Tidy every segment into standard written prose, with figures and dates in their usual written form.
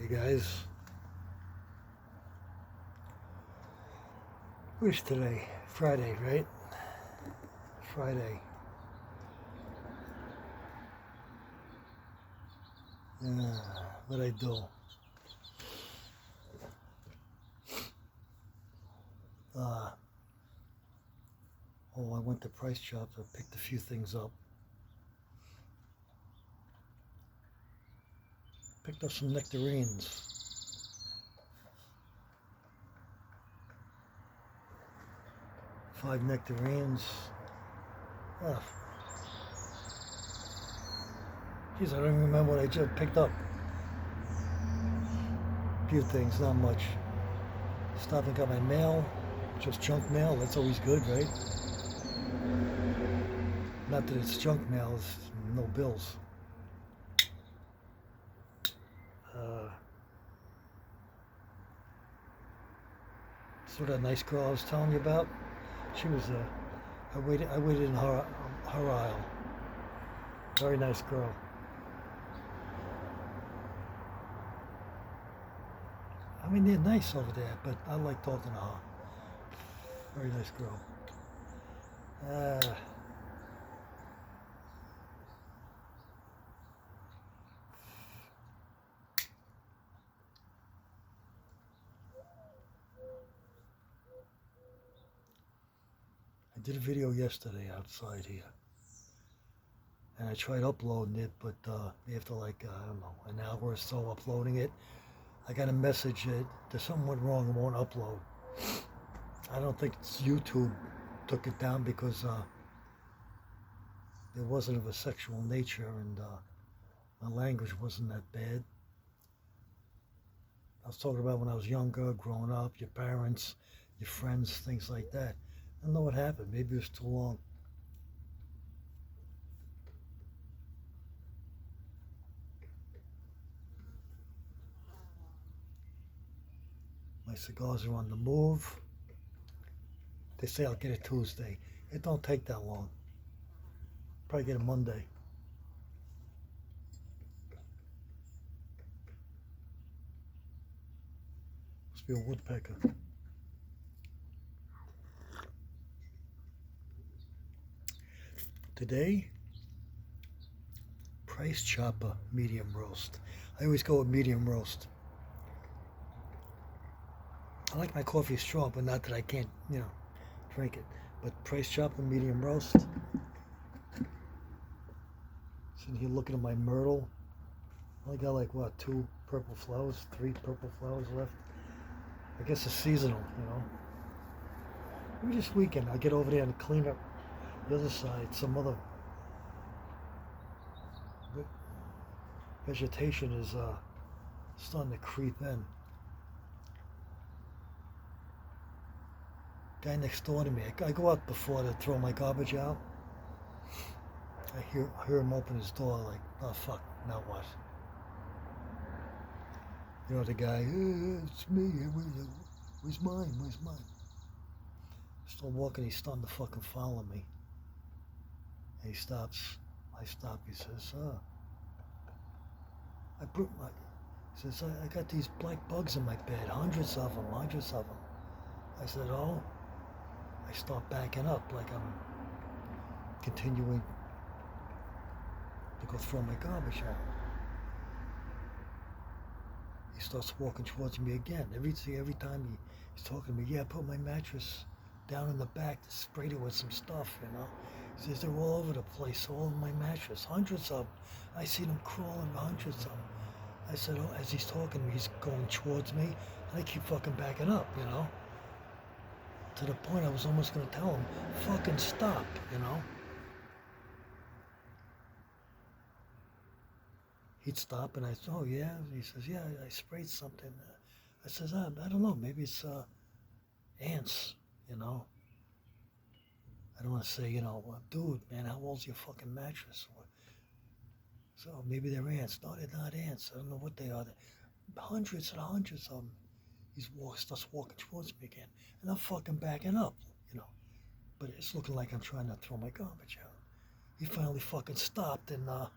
Hey guys, what's today? Friday, right? Friday. What I do? Uh, I went to Price Chop. I picked a few things up. Picked up some nectarines. 5 nectarines. Oh, geez, I don't even remember what I just picked up. A few things, not much. Stopped and got my mail. Just junk mail. That's always good, right? Not that it's junk mail. It's no bills. Uh, so that nice girl I was telling you about. She was I waited in her aisle. Very nice girl. I mean, they're nice over there, but I like talking to her. Very nice girl. Uh, I did a video yesterday outside here, and I tried uploading it, but after like, I don't know, an hour or so uploading it, I got a message that there's something went wrong and won't upload. I don't think it's YouTube took it down because it wasn't of a sexual nature, and my language wasn't that bad. I was talking about when I was younger, growing up, your parents, your friends, things like that. I don't know what happened. Maybe it was too long. My cigars are on the move. They say I'll get it Tuesday. It don't take that long. Probably get it Monday. Must be a woodpecker. Today, Price Chopper medium roast. I always go with medium roast. I like my coffee strong, but not that I can't, drink it. But Price Chopper medium roast. Sitting here looking at my myrtle. I only got like what, 2 purple flowers, 3 purple flowers left. I guess it's seasonal. Maybe this weekend I'll get over there and clean up the other side. Some other vegetation is starting to creep in. Guy next door to me, I go out before to throw my garbage out. I hear him open his door like, oh fuck, now what? You know the guy, it's me, where's mine? Still walking, he's starting to fucking follow me. And he stops, I stop, he says, he says, I got these black bugs in my bed, hundreds of them. I said, oh? I start backing up like I'm continuing to go throw my garbage out. He starts walking towards me again. Every time he's talking to me, yeah, I put my mattress down in the back, sprayed it with some stuff, He says, they're all over the place, all over my mattress, hundreds of them. I see them crawling, hundreds of them. I said, oh, as he's talking to me, he's going towards me, and I keep fucking backing up, To the point I was almost going to tell him, fucking stop, He'd stop, and I said, oh yeah? He says, yeah, I sprayed something. I says, I don't know, maybe it's ants, I don't want to say, dude, man, how old's your fucking mattress? So maybe they're ants. No, they're not ants. I don't know what they are. Hundreds and hundreds of them. He starts walking towards me again, and I'm fucking backing up, But it's looking like I'm trying to throw my garbage out. He finally fucking stopped, and I'm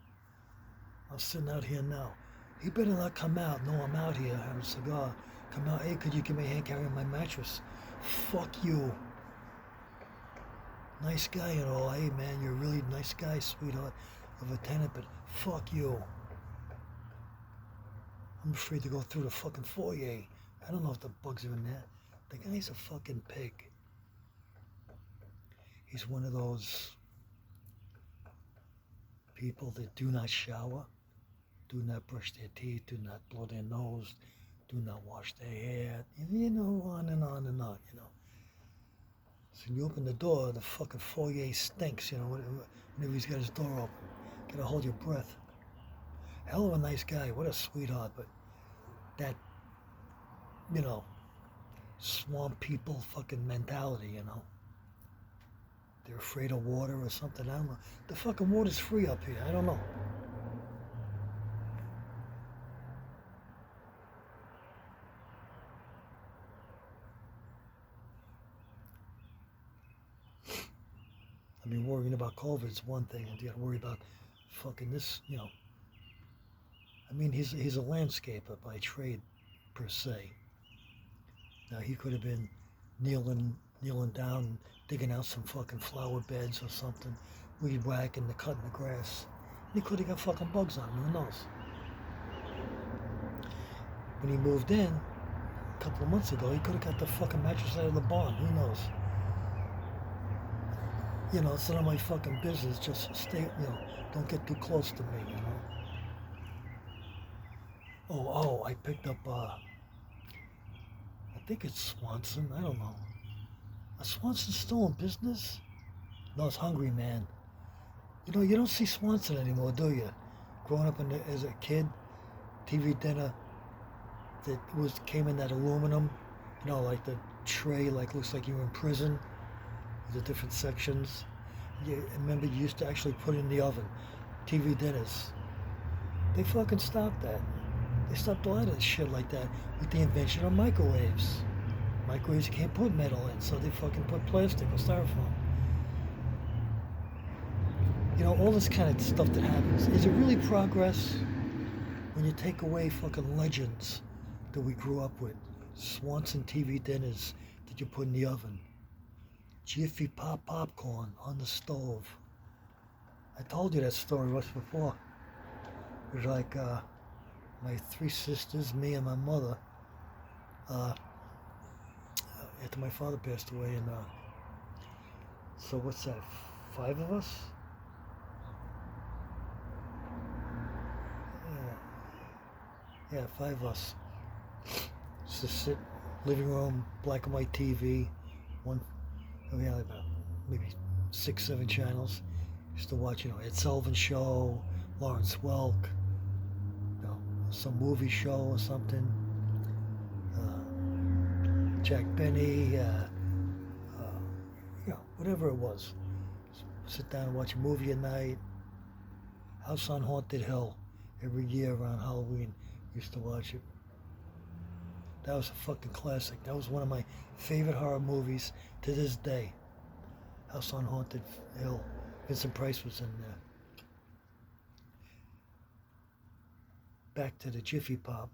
sitting out here now. He better not come out. No, I'm out here having a cigar. Come out. Hey, could you give me a hand carrying my mattress? Fuck you. Nice guy and all. Hey, man, you're a really nice guy, sweetheart of a tenant, but fuck you. I'm afraid to go through the fucking foyer. I don't know if the bugs are in there. The guy's a fucking pig. He's one of those people that do not shower, do not brush their teeth, do not blow their nose, do not wash their hair, you know, on and on and on, you know. So when you open the door, the fucking foyer stinks, you know, whenever he's got his door open. Gotta hold your breath. Hell of a nice guy, what a sweetheart, but that, you know, swamp people fucking mentality, you know. They're afraid of water or something, I don't know. The fucking water's free up here, I don't know. I mean, worrying about COVID is one thing, and you gotta worry about fucking this, you know. I mean, he's a landscaper by trade, per se. Now, he could have been kneeling down, digging out some fucking flower beds or something, weed whacking, cutting the grass. He could have got fucking bugs on him, who knows? When he moved in, a couple of months ago, he could have got the fucking mattress out of the barn, who knows? You know, it's none of my fucking business, just stay, you know, don't get too close to me, you know? Oh, I picked up, I think it's Swanson, I don't know. Is Swanson still in business? No, it's Hungry Man. You know, you don't see Swanson anymore, do you? Growing up as a kid, TV dinner that came in that aluminum, you know, like the tray, like looks like you were in prison. The different sections. You remember you used to actually put it in the oven. TV dinners. They fucking stopped that. They stopped a lot of shit like that with the invention of microwaves. Microwaves you can't put metal in, so they fucking put plastic or styrofoam. You know, all this kind of stuff that happens. Is it really progress when you take away fucking legends that we grew up with? Swanson TV dinners that you put in the oven. Jiffy Pop popcorn on the stove. I told you that story once before. It was like my three sisters, me and my mother, after my father passed away, and so what's that, 5 of us? Yeah, 5 of us. Just sit, living room, black and white TV, we had about maybe 6, 7 channels. Used to watch, you know, Ed Sullivan Show, Lawrence Welk, you know, some movie show or something, Jack Benny, you know, whatever it was. Sit down and watch a movie at night. House on Haunted Hill, every year around Halloween, used to watch it. That was a fucking classic. That was one of my favorite horror movies to this day. House on Haunted Hill. Vincent Price was in there. Back to the Jiffy Pop.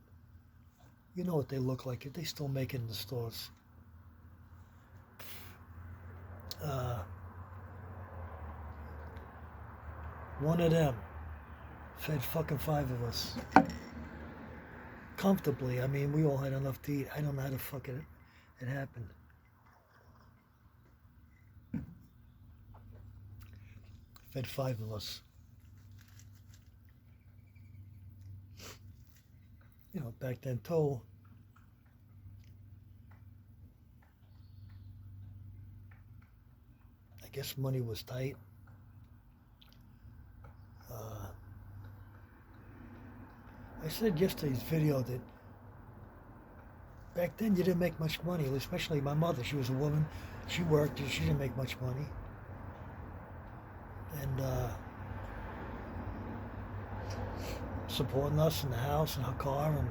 You know what they look like. They still make it in the stores. One of them fed fucking 5 of us. Comfortably. I mean, we all had enough to eat. I don't know how the fuck it happened. Fed 5 of us. You know, back then too, I guess money was tight. I said yesterday's video that back then you didn't make much money, especially my mother. She was a woman. She worked and she didn't make much money. And supporting us in the house and her car, and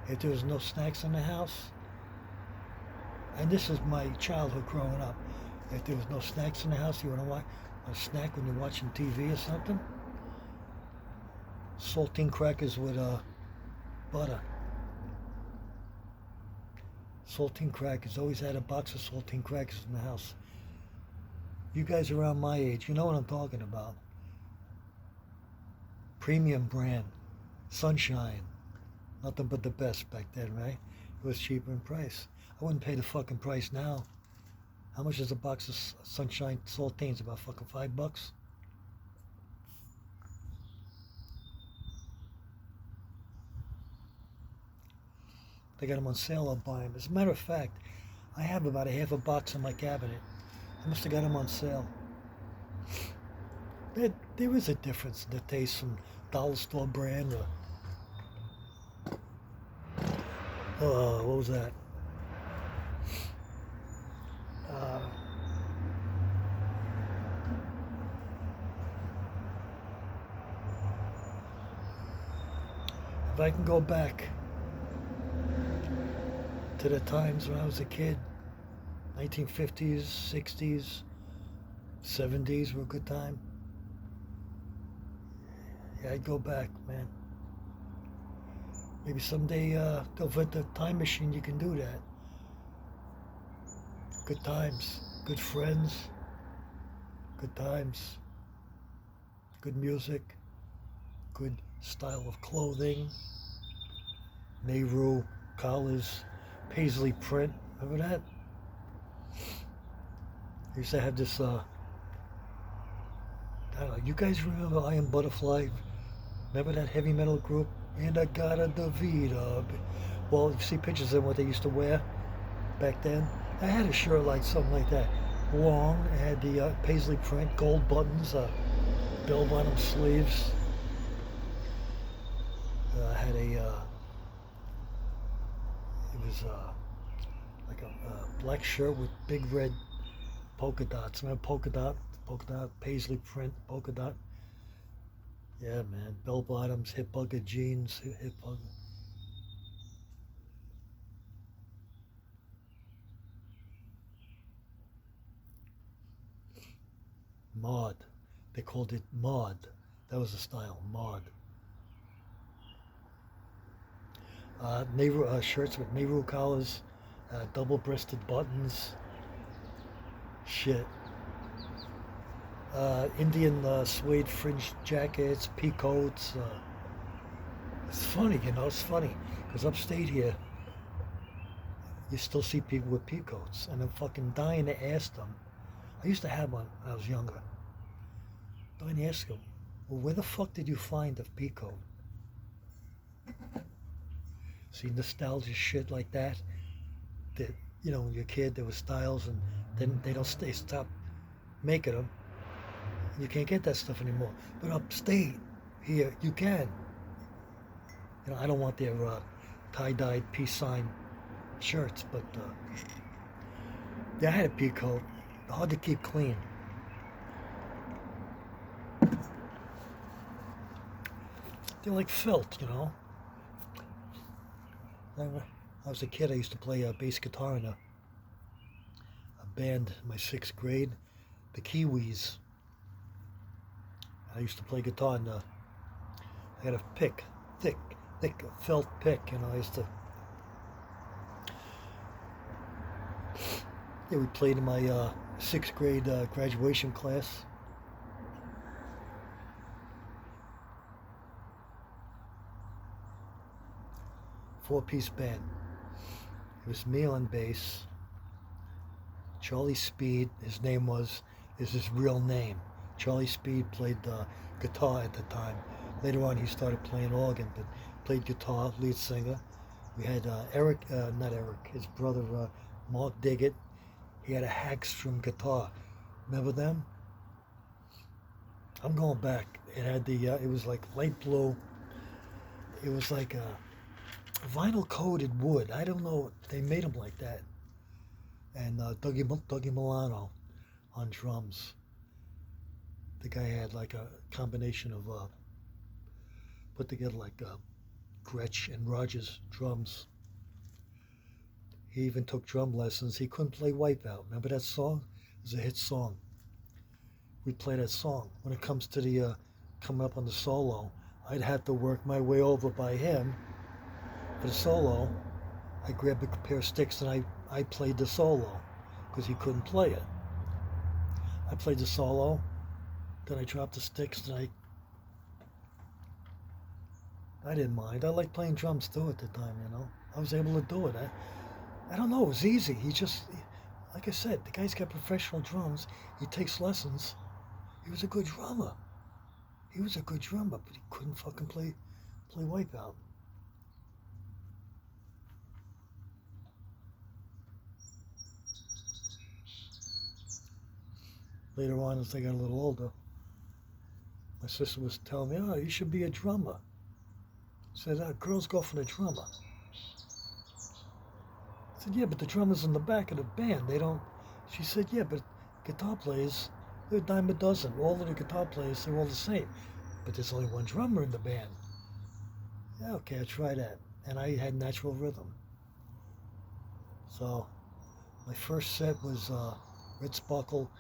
if there was no snacks in the house, and this is my childhood growing up, if there was no snacks in the house, you want to watch a snack when you're watching TV or something, saltine crackers with butter. Saltine crackers. Always had a box of saltine crackers in the house. You guys around my age, you know what I'm talking about. Premium brand. Sunshine. Nothing but the best back then, right? It was cheaper in price. I wouldn't pay the fucking price now. How much is a box of Sunshine saltines? About fucking $5? They got them on sale, I'll buy them. As a matter of fact, I have about a half a box in my cabinet. I must have got them on sale. There is a difference in the taste from dollar store brand or... what was that? If I can go back to the times when I was a kid, 1950s, 60s, 70s were a good time. Yeah, I'd go back, man. Maybe someday they'll invent a time machine, you can do that. Good times, good friends, good times, good music, good style of clothing, Nehru collars, paisley print. Remember that? I used to have this, I don't know, you guys remember Iron Butterfly? Remember that heavy metal group? And I got a Davida. Well, you see pictures of what they used to wear back then? I had a shirt like something like that. Long, it had the paisley print, gold buttons, bell-bottom sleeves. I had a, it was like a black shirt with big red polka dots. Remember polka dot, paisley print, polka dot. Yeah, man. Bell bottoms, hip hugger jeans, hip hugger. Mod. They called it mod. That was the style, mod. Nehru shirts with Nehru collars, double-breasted buttons. Shit. Indian suede fringed jackets, peacoats. It's funny, it's funny. Because upstate here, you still see people with peacoats. And I'm fucking dying to ask them. I used to have one when I was younger. Dying to ask them, well, where the fuck did you find a peacoat? See, nostalgia shit like that. That, when you're a kid, there were styles, and then they stop making them. You can't get that stuff anymore. But upstate, here, you can. I don't want their tie-dyed peace sign shirts, but yeah, I had a peacoat. Hard to keep clean. They're like felt, When I was a kid, I used to play bass guitar in a band in my 6th grade, the Kiwis. I used to play guitar, and I had a pick, thick felt pick, I used to... Yeah, we played in my 6th grade graduation class. Four-piece band. It was me on bass. Charlie Speed, is his real name. Charlie Speed played guitar at the time. Later on, he started playing organ, but played guitar, lead singer. We had his brother, Mark Diggett. He had a Hagstrom guitar. Remember them? I'm going back. It had it was like light blue. It was like a vinyl coated wood. I don't know. They made them like that. And Dougie Milano on drums. The guy had like a combination of put together like Gretsch and Rogers drums. He even took drum lessons. He couldn't play Wipeout. Remember that song? It was a hit song. We'd play that song. When it comes to the coming up on the solo, I'd have to work my way over by him for the solo. I grabbed a pair of sticks and I played the solo because he couldn't play it. I played the solo, then I dropped the sticks and I didn't mind. I liked playing drums too at the time, you know. I was able to do it. I don't know, it was easy. Like I said, the guy's got professional drums. He takes lessons. He was a good drummer. He was a good drummer, but he couldn't fucking play Wipeout. Later on, as I got a little older, my sister was telling me, "Oh, you should be a drummer." I said, "Girls go for the drummer." I said, "Yeah, but the drummer's in the back of the band. They don't." She said, "Yeah, but guitar players, they're a dime a dozen. All of the guitar players, they're all the same. But there's only one drummer in the band." Yeah, okay, I try that. And I had natural rhythm. So my first set was Red Sparkle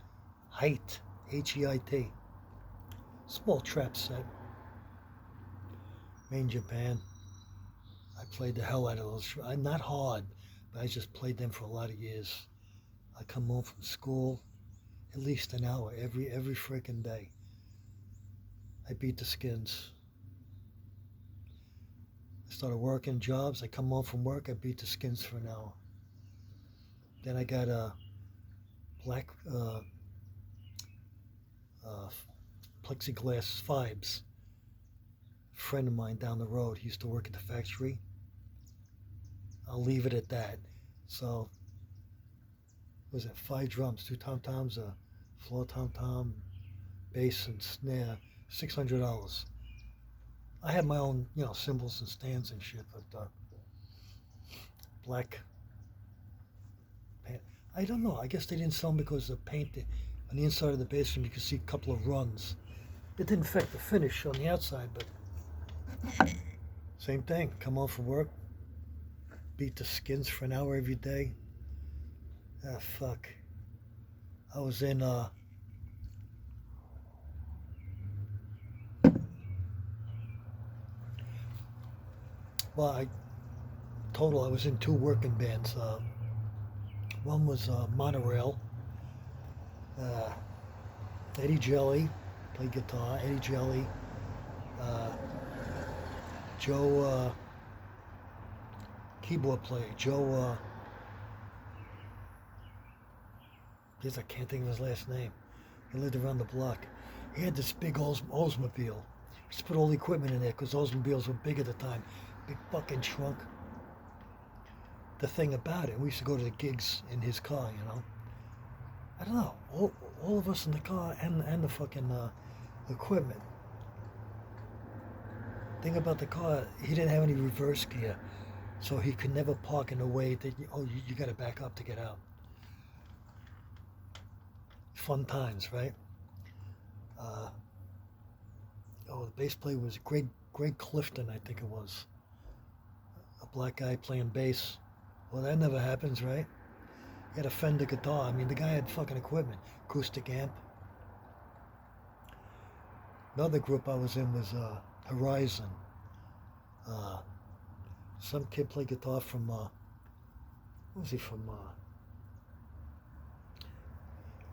Height, H-E-I-T. Small trap set. Made in Japan. I played the hell out of those. I'm not hard, but I just played them for a lot of years. I come home from school, at least an hour every freaking day. I beat the skins. I started working jobs. I come home from work, I beat the skins for an hour. Then I got a black plexiglass fibes. A friend of mine down the road, he used to work at the factory. I'll leave it at that. So, was it 5 drums, 2 tom-toms, a floor tom-tom, bass and snare, $600. I had my own, cymbals and stands and shit, but black paint. I don't know. I guess they didn't sell them because the paint on the inside of the bass drum, you could see a couple of runs. It didn't affect the finish on the outside, but same thing. Come home from work, beat the skins for an hour every day. Ah, fuck. I was in I was in 2 working bands. One was Monorail. Eddie Jelly played guitar. Eddie Jelly. Joe, keyboard player. Joe, I can't think of his last name. He lived around the block. He had this big Oldsmobile. He used to put all the equipment in there because Oldsmobiles were big at the time. Big fucking trunk. The thing about it, we used to go to the gigs in his car, I don't know, all of us in the car and the fucking equipment. Thing about the car, he didn't have any reverse gear, so he could never park in a way that, you got to back up to get out. Fun times, right? The bass player was Greg Clifton, I think it was. A black guy playing bass. Well, that never happens, right? He had a Fender guitar. I mean, the guy had fucking equipment. Acoustic amp. Another group I was in was Horizon. Some kid played guitar from, where was he from?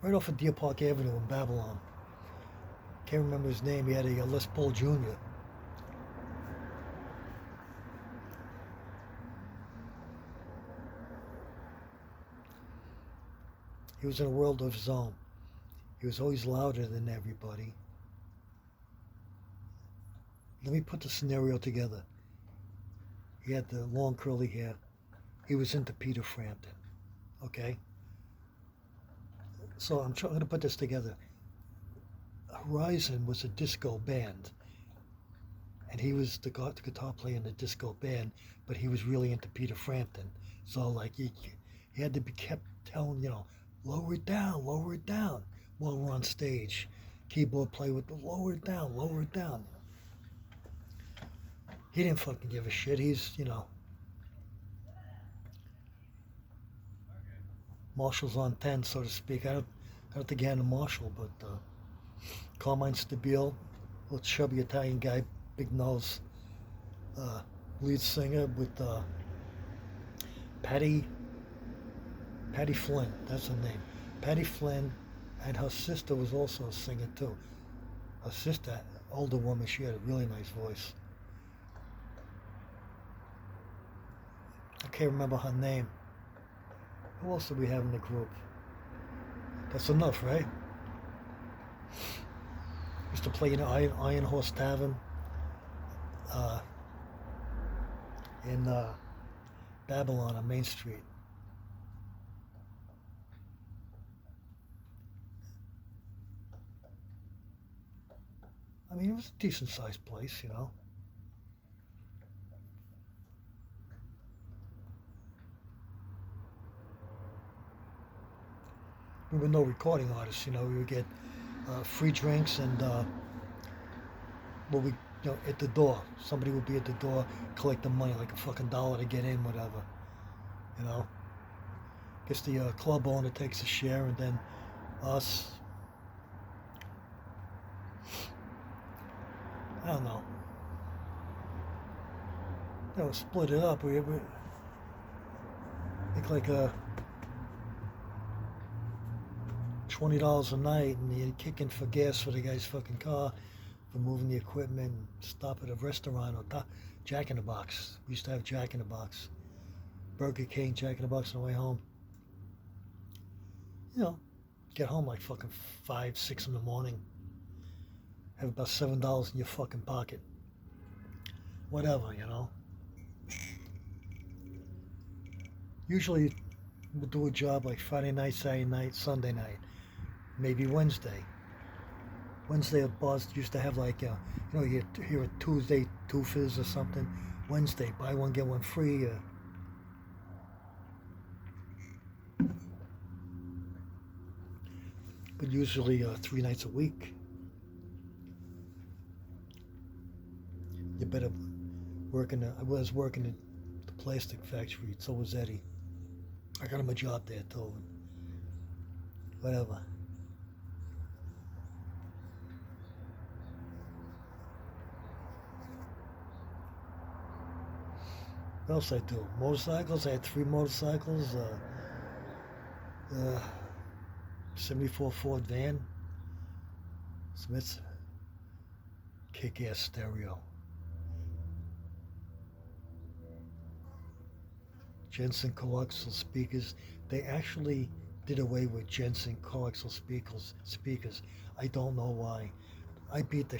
Right off of Deer Park Avenue in Babylon. Can't remember his name. He had a Les Paul Jr. He was in a world of his own. He was always louder than everybody. Let me put the scenario together. He had the long curly hair. He was into Peter Frampton. Okay? So I'm trying to put this together. Horizon was a disco band. And he was the guitar player in the disco band, but he was really into Peter Frampton. So like he had to be kept telling, lower it down while we're on stage. Keyboard player with the lower it down. He didn't fucking give a shit. He's, Marshall's on 10, so to speak. I don't think he had a Marshall, but Carmine Stabile, little chubby Italian guy, big nose, lead singer with Patty Flynn. That's her name. Patty Flynn, and her sister was also a singer too. Her sister, older woman, she had a really nice voice. I can't remember her name. Who else do we have in the group? That's enough, right? Used to play in Iron Horse Tavern in Babylon on Main Street. I mean, it was a decent-sized place, you know. We were no recording artists, you know. We would get free drinks and we, at the door. Somebody would be at the door collecting money, like a fucking dollar to get in, whatever. You know. Guess the club owner takes a share, and then us. I don't know. You know, split it up. We make like a $20 a night, and you kick in for gas for the guy's fucking car, for moving the equipment, stop at a restaurant or Jack in the Box. We used to have Jack in the Box. Burger King, Jack in the Box on the way home. You know, get home like fucking 5, 6 in the morning. Have about $7 in your fucking pocket. Whatever, you know. Usually we'll do a job like Friday night, Saturday night, Sunday night. Maybe Wednesday. Wednesday, bars used to have like, you know, you hear a Tuesday, 2 fizz or something. Wednesday, buy one, get one free. But usually 3 nights a week. You better work in I was working at the plastic factory, so was Eddie. I got him a job there too. Whatever. What else I do? Motorcycles. I had 3 motorcycles. 74 Ford van. Smith's kick-ass stereo. Jensen coaxial speakers. They actually did away with Jensen coaxial speakers. I don't know why. I beat the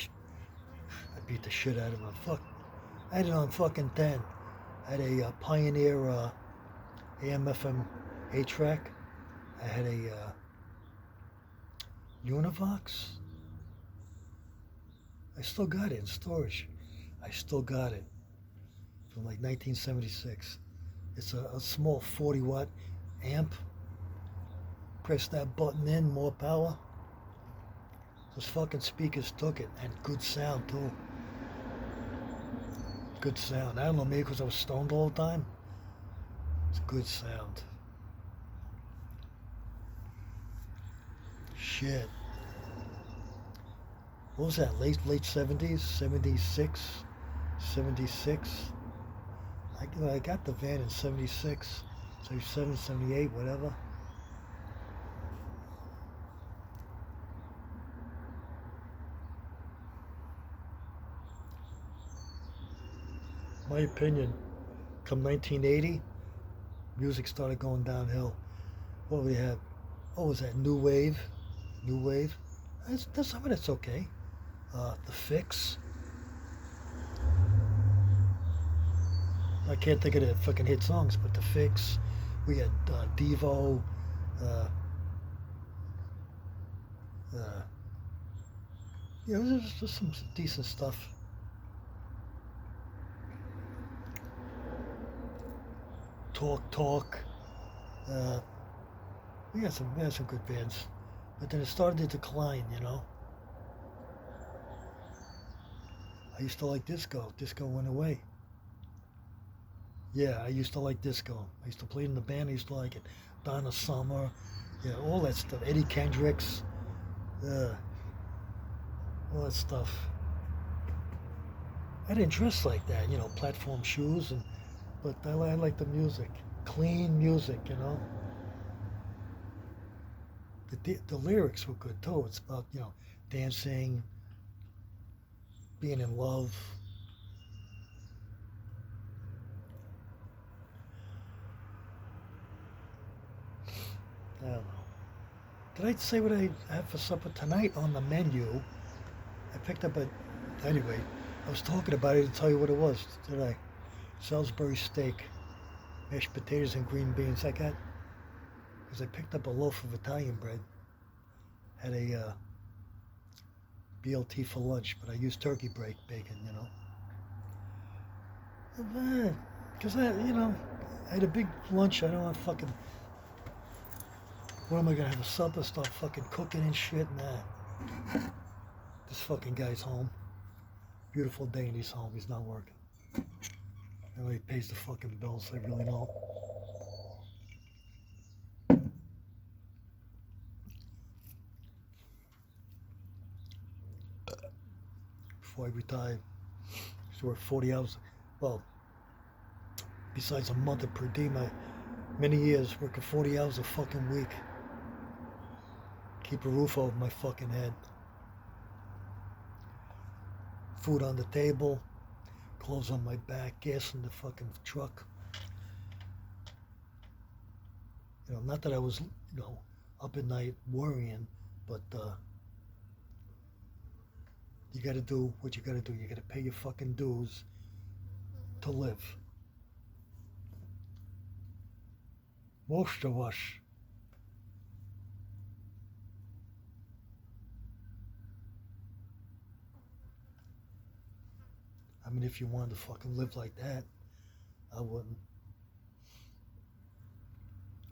shit out of them. Fuck. I had it on fucking 10. I had a Pioneer AM/FM 8-track. I had a Univox. I still got it in storage. I still got it from like 1976. It's a small 40-watt amp. Press that button in, more power. Those fucking speakers took it, and good sound too. Good sound. I don't know, maybe because I was stoned all the time. It's good sound. Shit. What was that? Late 70s? 76? 76? I got the van in 76, 77, 78, whatever. My opinion, come 1980, music started going downhill. What we had? What was that? New Wave. That's some of that's okay. The Fix. I can't think of the fucking hit songs, but The Fix. We had Devo. Yeah, it was just some decent stuff. Talk. We had some good bands, but then it started to decline. You know. I used to like disco. Disco went away. Yeah, I used to like disco. I used to play in the band. I used to like it. Donna Summer, yeah, all that stuff. Eddie Kendricks, all that stuff. I didn't dress like that, platform shoes, but I like the music, clean music, The lyrics were good too. It's about dancing, being in love. I don't know. Did I say what I have for supper tonight on the menu? I picked up a. Anyway, I was talking about it to tell you what it was. Did I? Salisbury steak, mashed potatoes and green beans. I got because I picked up a loaf of Italian bread. Had a BLT for lunch, but I used turkey bacon. Because I had a big lunch. I don't want fucking. What am I gonna have a supper? Start fucking cooking and shit? Nah. This fucking guy's home. Beautiful day and he's home. He's not working. He pays the fucking bills. I really know. Before I retired, I used to work 40 hours. Well, besides a month per diem, many years working 40 hours a fucking week. Keep a roof over my fucking head. Food on the table, clothes on my back, gas in the fucking truck. Not that I was, up at night worrying, but you gotta do what you gotta do. You gotta pay your fucking dues to live. Most of us. I mean, if you wanted to fucking live like that, I wouldn't.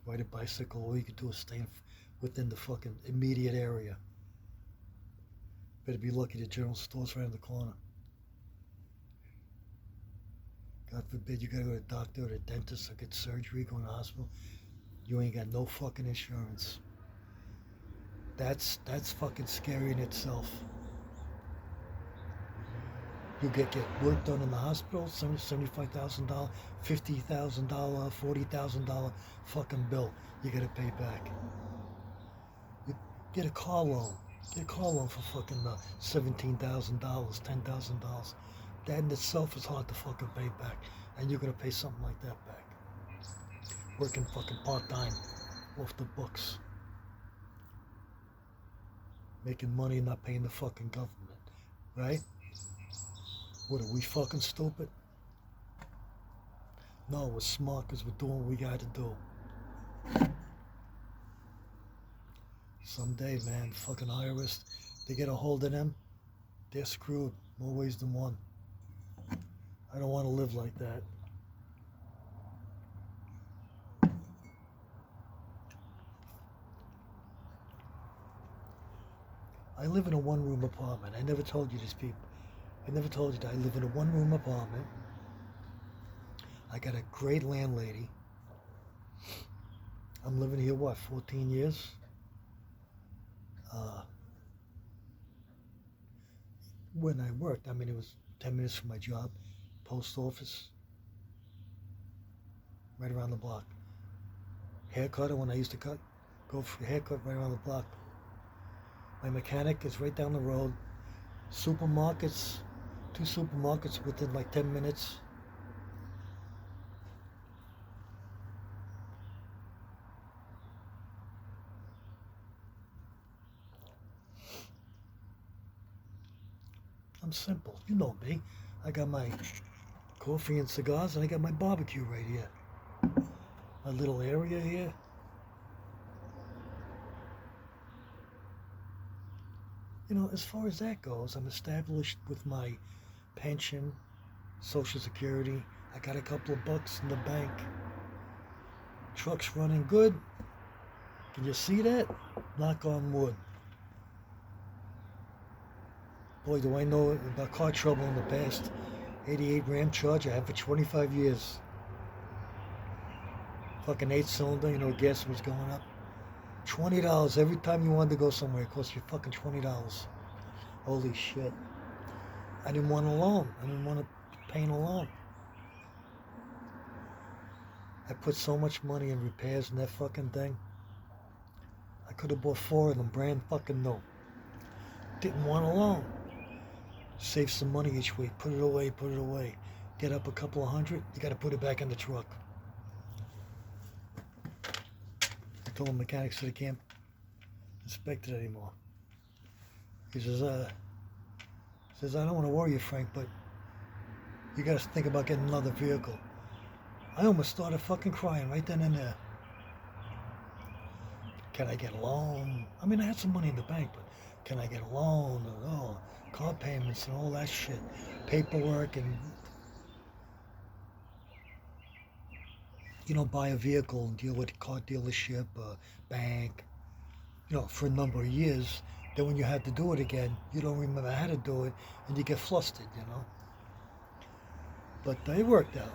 Ride a bicycle, all you could do is stay within the fucking immediate area. Better be lucky the general store's right in the corner. God forbid you gotta go to the doctor or the dentist or get surgery, go to the hospital. You ain't got no fucking insurance. That's fucking scary in itself. You get work done in the hospital, $75,000, $50,000, $40,000 fucking bill you gotta pay back. You get a car loan. Get a car loan for fucking $17,000, $10,000. That in itself is hard to fucking pay back. And you're gonna pay something like that back. Working fucking part-time off the books. Making money and not paying the fucking government. Right? What, are we fucking stupid? No, we're smart because we're doing what we got to do. Someday, man, fucking IRS, they get a hold of them, they're screwed more ways than one. I don't want to live like that. I live in a one-room apartment. I never told you this, people. I never told you that I live in a one-room apartment. I got a great landlady. I'm living here, 14 years? When I worked, it was 10 minutes from my job. Post office. Right around the block. Haircutter, when I used to go for a haircut right around the block. My mechanic is right down the road. Supermarkets, 2 supermarkets within like 10 minutes. I'm simple. You know me. I got my coffee and cigars and I got my barbecue right here. My little area here. As far as that goes, I'm established with my pension, Social Security. I got a couple of bucks in the bank. Truck's running good. Can you see that? Knock on wood. Boy, do I know about car trouble in the past. 88 Ram Charger I had for 25 years. Fucking 8-cylinder, gas was going up. $20 every time you wanted to go somewhere. It cost you fucking $20. Holy shit. I didn't want a loan. I didn't want to pay a loan. I put so much money in repairs in that fucking thing. I could have bought 4 of them brand fucking new. Didn't want a loan. Save some money each week. Put it away, put it away. Get up a couple of hundred, you got to put it back in the truck. I told the mechanic said I can't inspect it anymore. He says, I don't want to worry you, Frank, but you got to think about getting another vehicle. I almost started fucking crying right then and there. Can I get a loan? I mean, I had some money in the bank, but can I get a loan? And, car payments and all that shit. Paperwork and, buy a vehicle and deal with a car dealership, bank, for a number of years. Then when you have to do it again, you don't remember how to do it and you get flustered, But it worked out.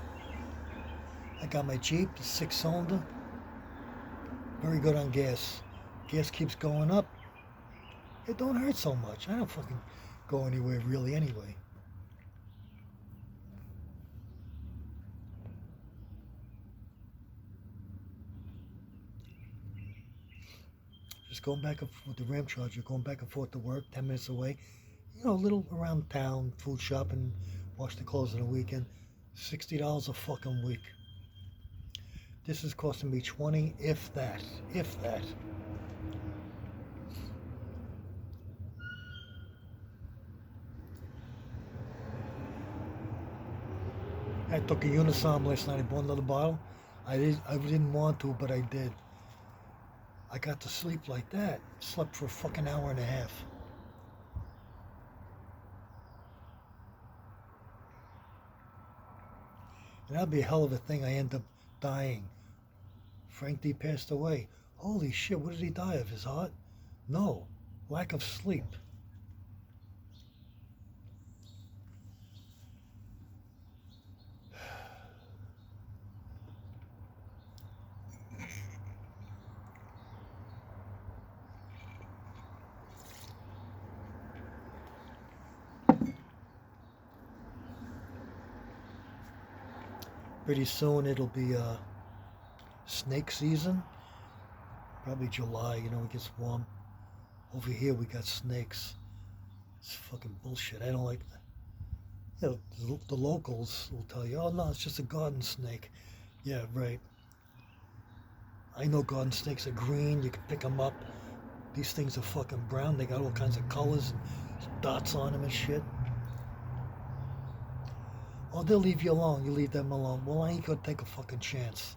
I got my Jeep, the 6-cylinder. Very good on gas. Gas keeps going up. It don't hurt so much. I don't fucking go anywhere really anyway. Just going back and forth with the Ram Charger, going back and forth to work, 10 minutes away. A little around town, food shopping, wash the clothes on the weekend. $60 a fucking week. This is costing me 20, if that. I took a Unisom last night. I bought another bottle. I didn't want to, but I did. I got to sleep like that. Slept for a fucking hour and a half. And that'd be a hell of a thing. I end up dying. Frank D passed away. Holy shit, what did he die of? His heart? No, lack of sleep. Pretty soon it'll be snake season. Probably July, it gets warm. Over here we got snakes. It's fucking bullshit. I don't like that. The locals will tell you, oh no, it's just a garden snake. Yeah, right. I know garden snakes are green. You can pick them up. These things are fucking brown. They got all kinds of colors and dots on them and shit. Oh, they'll leave you alone. You leave them alone. Well, I ain't gonna take a fucking chance.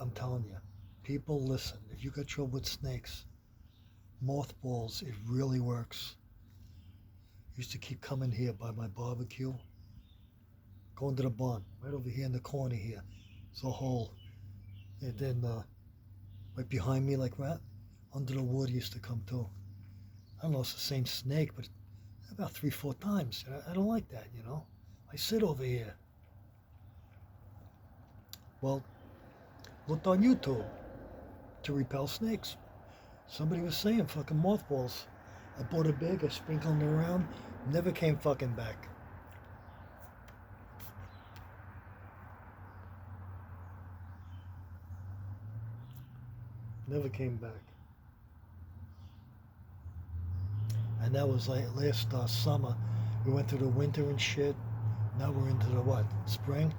I'm telling you. People, listen. If you got trouble with snakes, mothballs, it really works. Used to keep coming here by my barbecue. Going to the barn. Right over here in the corner here. It's a hole. And then right behind me like that, under the wood used to come too. I don't know if it's the same snake, but about 3-4 times. I don't like that, I sit over here. Well, looked on YouTube to repel snakes. Somebody was saying fucking mothballs. I bought a big, I sprinkled them around, never came fucking back. Never came back. And that was like last summer. We went through the winter and shit. Now we're into the what? Spring?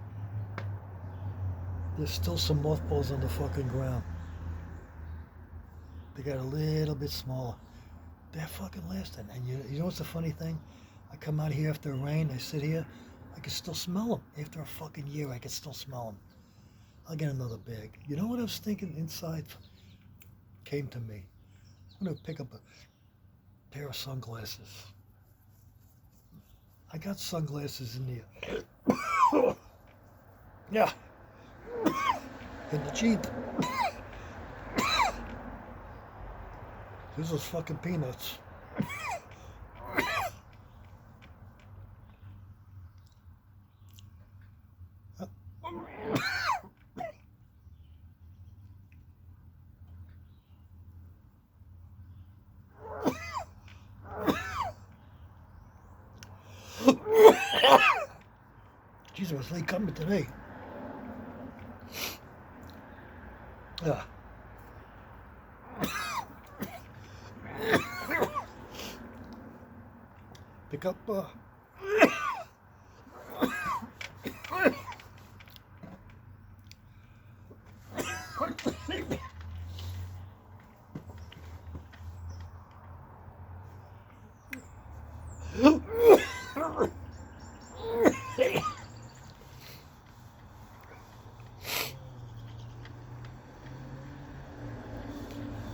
There's still some mothballs on the fucking ground. They got a little bit smaller. They're fucking lasting. And you know what's the funny thing? I come out here after the rain. I sit here. I can still smell them. After a fucking year, I can still smell them. I'll get another bag. You know what I was thinking inside? Came to me. I'm going to pick up a pair of sunglasses. I got sunglasses in there. Yeah. In the Jeep. This was fucking peanuts. it was late coming today. Yeah. Pick up,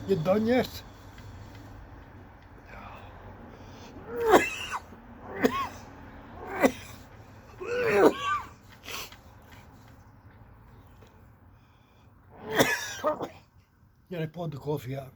you done yet? Yeah, I poured the coffee out.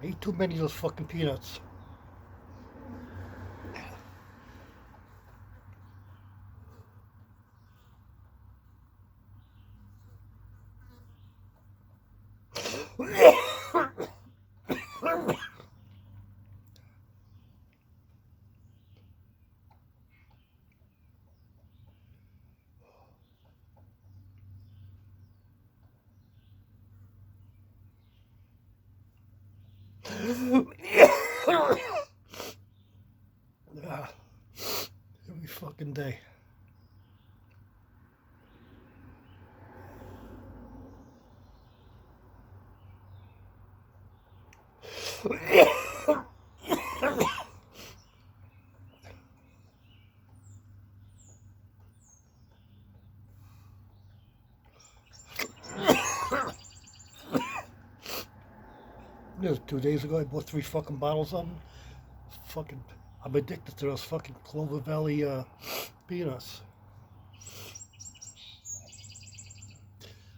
I ate too many of those fucking peanuts. Every fucking day. This 2 days ago, I bought 3 fucking bottles of them. Fucking, I'm addicted to those fucking Clover Valley peanuts.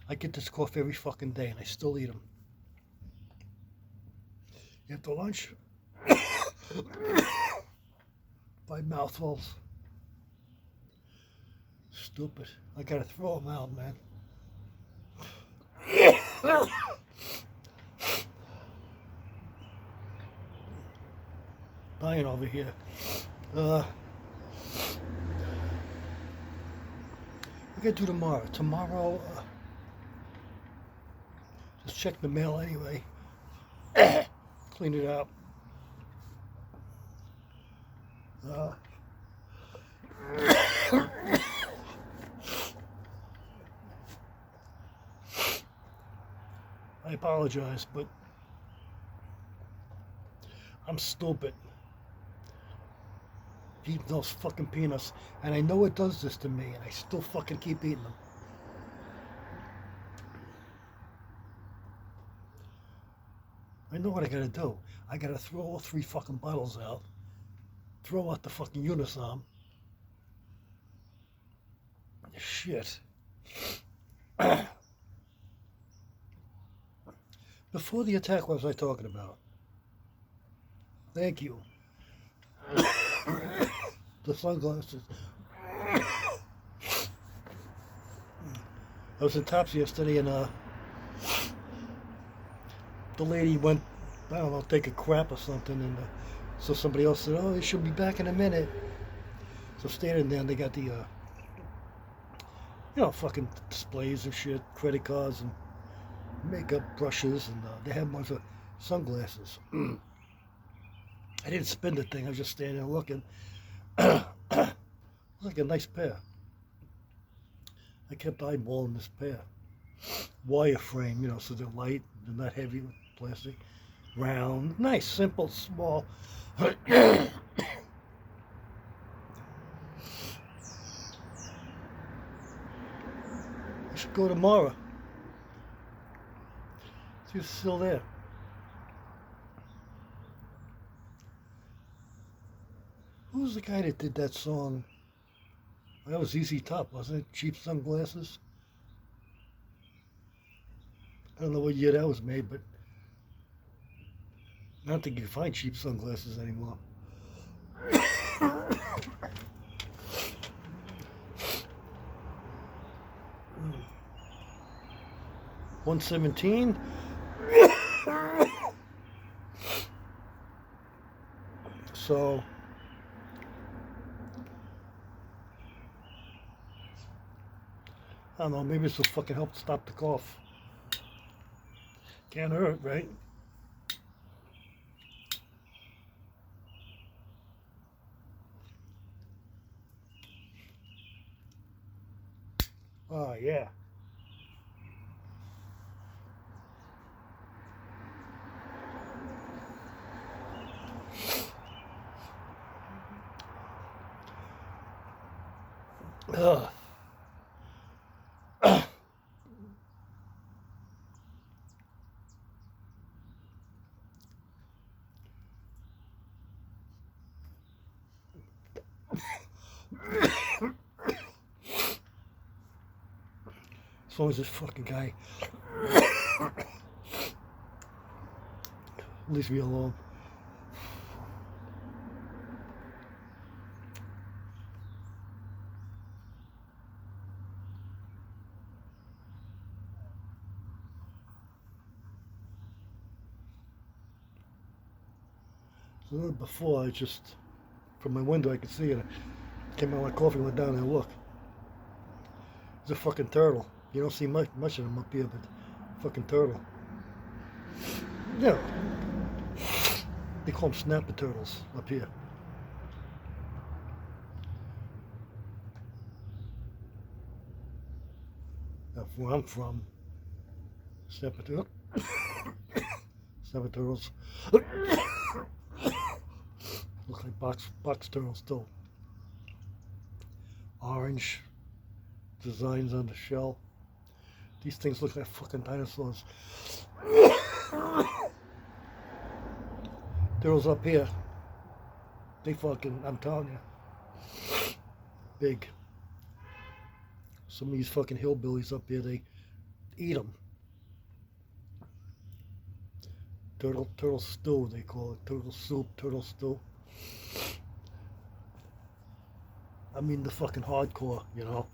I get this coffee every fucking day, and I still eat them. After lunch, 5 mouthfuls. Stupid. I gotta throw them out, man. Dying over here. What I gotta do tomorrow? Tomorrow, just check the mail anyway. Clean it up. I apologize, but I'm stupid. Eating those fucking peanuts, and I know it does this to me, and I still fucking keep eating them. I know what I gotta do. I gotta throw all 3 fucking bottles out, throw out the fucking Unisom. Shit. Before the attack, what was I talking about? Thank you. The sunglasses. I was in Tops yesterday, and the lady went, I don't know, take a crap or something, and so somebody else said, "Oh, she'll be back in a minute." So standing there, and they got the, fucking displays of shit, credit cards and makeup brushes, and they had one for sunglasses. I didn't spend the thing. I was just standing there looking. It was like a nice pair. I kept eyeballing this pair. Wireframe, so they're light, they're not heavy with plastic. round, nice, simple, small. I should go tomorrow. See if it's still there. Who's the guy that did that song? That was ZZ Top, wasn't it? Cheap Sunglasses? I don't know what year that was made, but I don't think you can find cheap sunglasses anymore. 117. So I don't know, maybe this will fucking help stop the cough. Can't hurt, right? Oh, yeah. Ugh. As long as this fucking guy leaves me alone. So before, I just, from my window, I could see it. I came out of my coffee, went down and looked. It's a fucking turtle. You don't see much of them up here, but fucking turtle. Yeah. They call them snapper turtles up here. Now, where I'm from, snapper turtle. Snapper turtles look like box turtles still. Orange designs on the shell. These things look like fucking dinosaurs. Turtles up here, they fucking, I'm telling you, big. Some of these fucking hillbillies up here, they eat them. Turtle stew, they call it. Turtle soup, turtle stew. I mean the fucking hardcore, you know?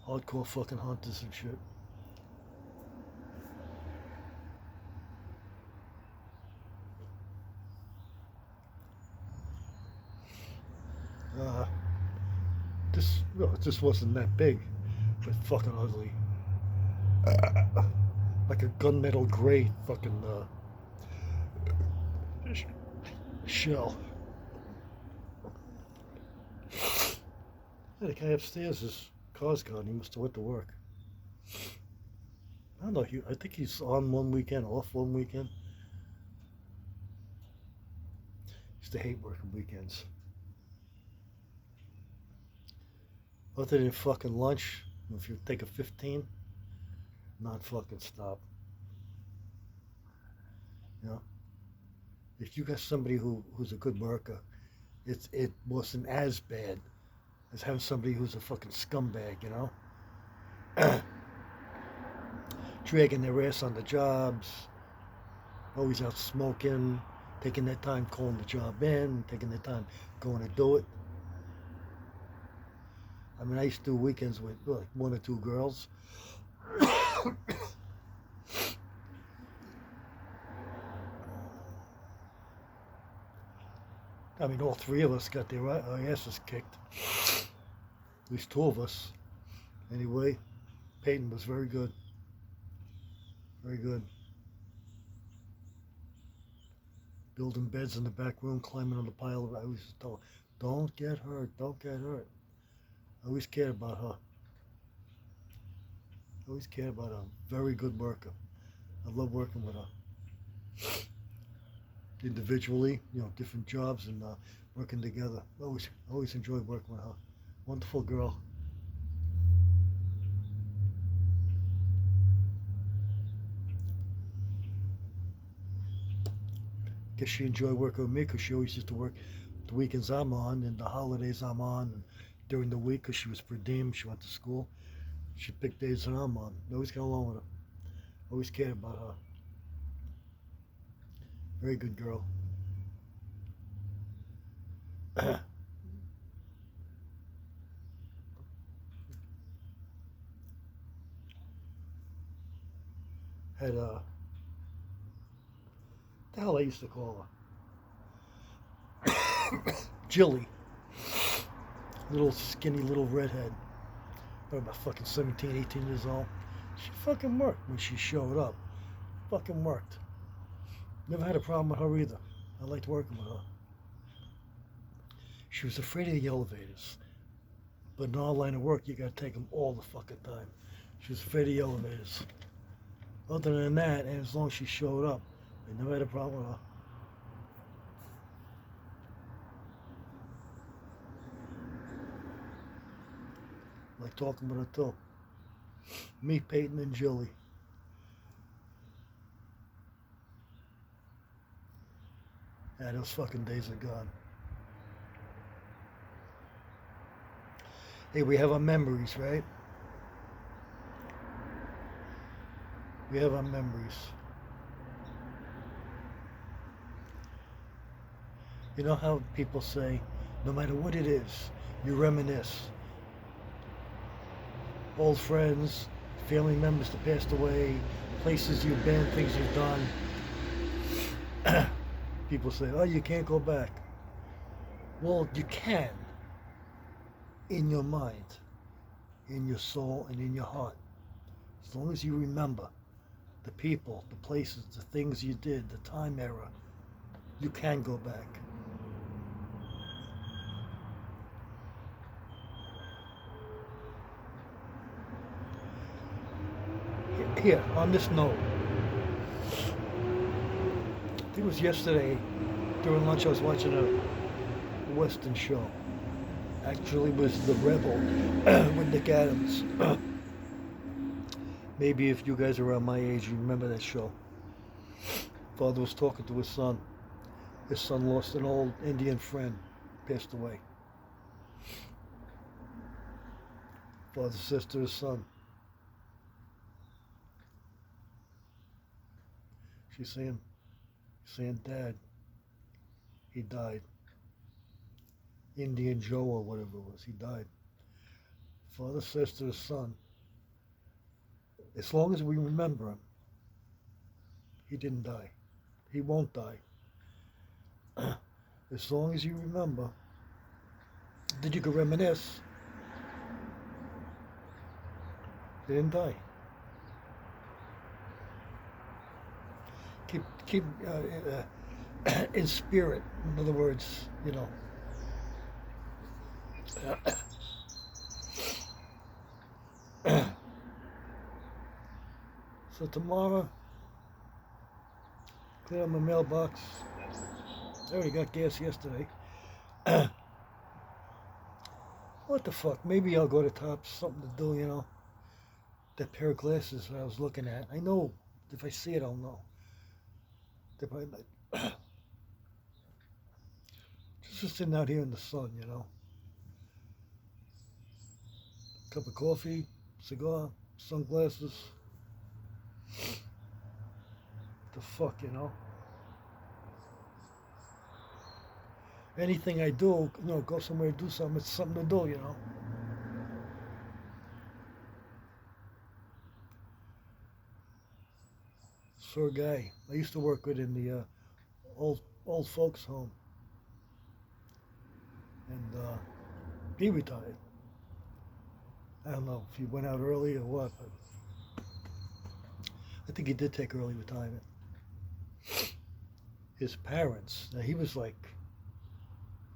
Hardcore fucking hunters and shit. This wasn't that big, but fucking ugly. Like a gunmetal gray fucking shell. Yeah, the guy upstairs, his car's gone. He must have went to work. I don't know. I think he's on one weekend, off one weekend. Used to hate working weekends. Other than fucking lunch, if you take a 15, not fucking stop. You know, if you got somebody who's a good worker, it wasn't as bad as having somebody who's a fucking scumbag. You know, dragging their ass on the jobs, always out smoking, taking their time calling the job in, taking their time going to do it. I mean, I used to do weekends with like one or two girls. I mean, all three of us got our asses kicked. At least two of us. Anyway, Peyton was very good. Very good. Building beds in the back room, climbing on the pile. I always told her, don't get hurt, don't get hurt. I always cared about her. I always cared about her. Very good worker. I love working with her. individually, different jobs and working together. Always enjoyed working with her. Wonderful girl. Guess she enjoyed working with me because she always used to work the weekends I'm on and the holidays I'm on. And during the week, because she was per diem, she went to school. She picked days that I'm on. I always got along with her. Always cared about her. Very good girl. Had the hell I used to call her? Jilly. Little skinny little redhead. About fucking 17, 18 years old. She fucking worked when she showed up. Fucking worked. Never had a problem with her either. I liked working with her. She was afraid of the elevators. But in our line of work, you gotta take them all the fucking time. She was afraid of the elevators. Other than that, and as long as she showed up, I never had a problem with her. Like talking with her too. Me, Peyton, and Jilly. Yeah, those fucking days are gone. Hey, we have our memories, right? We have our memories. You know how people say, no matter what it is, you reminisce. Old friends, family members that passed away, places you've been, things you've done. People say, oh, you can't go back. Well, you can. In your mind, in your soul, and in your heart. As long as you remember the people, the places, the things you did, the time era, you can go back. Here, on this note, I think it was yesterday during lunch I was watching a Western show. Actually was The Rebel with Nick Adams. Maybe if you guys are around my age, you remember that show. Father was talking to his son. His son lost an old Indian friend, passed away. Father says to his son, she's saying, Dad, he died. Indian Joe or whatever it was, he died. Father says to his son, as long as we remember him, he didn't die. He won't die. As long as you remember that you can reminisce, he didn't die. Keep in spirit. In other words, So tomorrow, clear out my mailbox. I already got gas yesterday. What the fuck? Maybe I'll go to Tops. Something to do, That pair of glasses I was looking at. I know if I see it, I'll know. They're probably like just sitting out here in the sun, Cup of coffee, cigar, sunglasses. The fuck, Anything I do, go somewhere, do something. It's something to do, Saw a guy I used to work with in the old folks home, and he retired. I don't know if he went out early or what, but I think he did take early retirement. His parents, now he was like,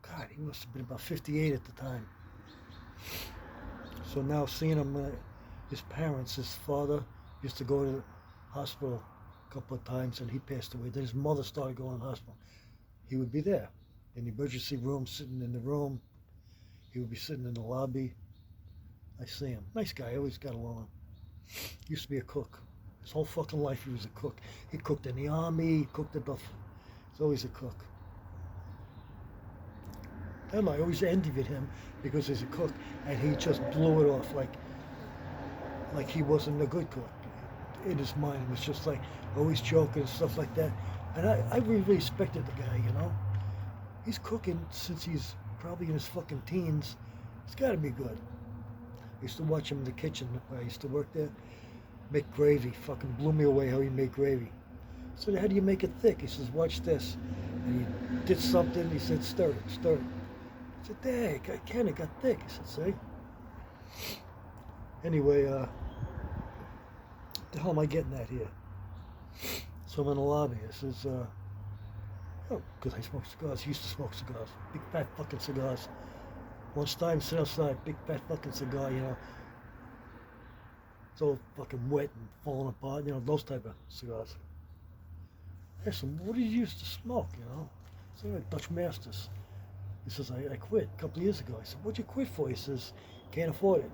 God, he must have been about 58 at the time. So now seeing him, his parents, his father used to go to the hospital a couple of times, and he passed away. Then his mother started going to the hospital. He would be there in the emergency room, sitting in the room. He would be sitting in the lobby. I see him. Nice guy. I always got along with him. Used to be a cook. His whole fucking life he was a cook. He cooked in the army. He cooked at Buffalo. He's always a cook. I don't know. I always envied him because he's a cook, and he just blew it off like he wasn't a good cook. In his mind, it was just like always joking and stuff like that. And I really respected the guy, you know. He's cooking since he's probably in his fucking teens. It's got to be good. I used to watch him in the kitchen where I used to work there. Make gravy. Fucking blew me away how he made gravy. I said, how do you make it thick? He says, watch this. And he did something. He said, stir it, stir it. I said, dang, I can't. It got thick. He said, see? Anyway, the hell am I getting at here? So I'm in the lobby. I says, oh, because I smoke cigars. He used to smoke cigars. Big fat fucking cigars. Lunchtime, sit outside, big fat fucking cigar, you know. It's all fucking wet and falling apart, you know, those type of cigars. I asked him, what did you used to smoke, you know? I said, like Dutch Masters. He says, I quit a couple of years ago. I said, what'd you quit for? He says, can't afford it.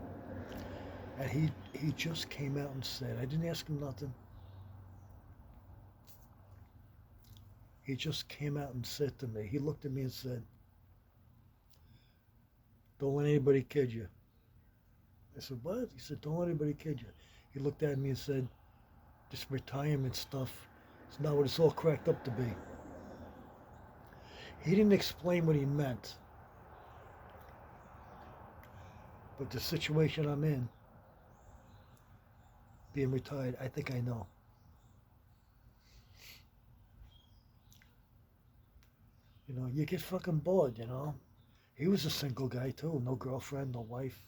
And he just came out and said, I didn't ask him nothing. He just came out and said to me, he looked at me and said, don't let anybody kid you. I said, what? He said, don't let anybody kid you. He looked at me and said, this retirement stuff, it's not what it's all cracked up to be. He didn't explain what he meant. But the situation I'm in, being retired, I think I know. You know, you get fucking bored, you know. He was a single guy too, no girlfriend, no wife.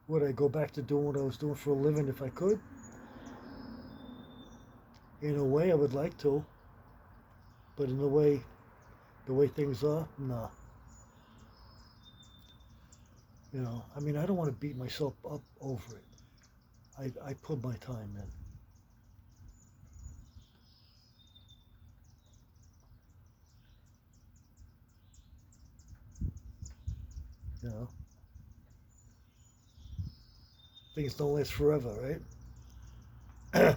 Would I go back to doing what I was doing for a living if I could? In a way, I would like to. But in the way things are, nah. You know, I mean, I don't want to beat myself up over it. I put my time in. You know, things don't last forever, right?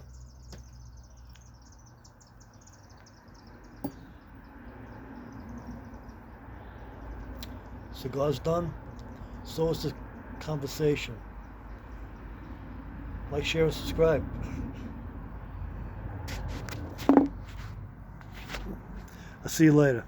Cigar's done. So is the conversation. Like, share, and subscribe. I'll see you later.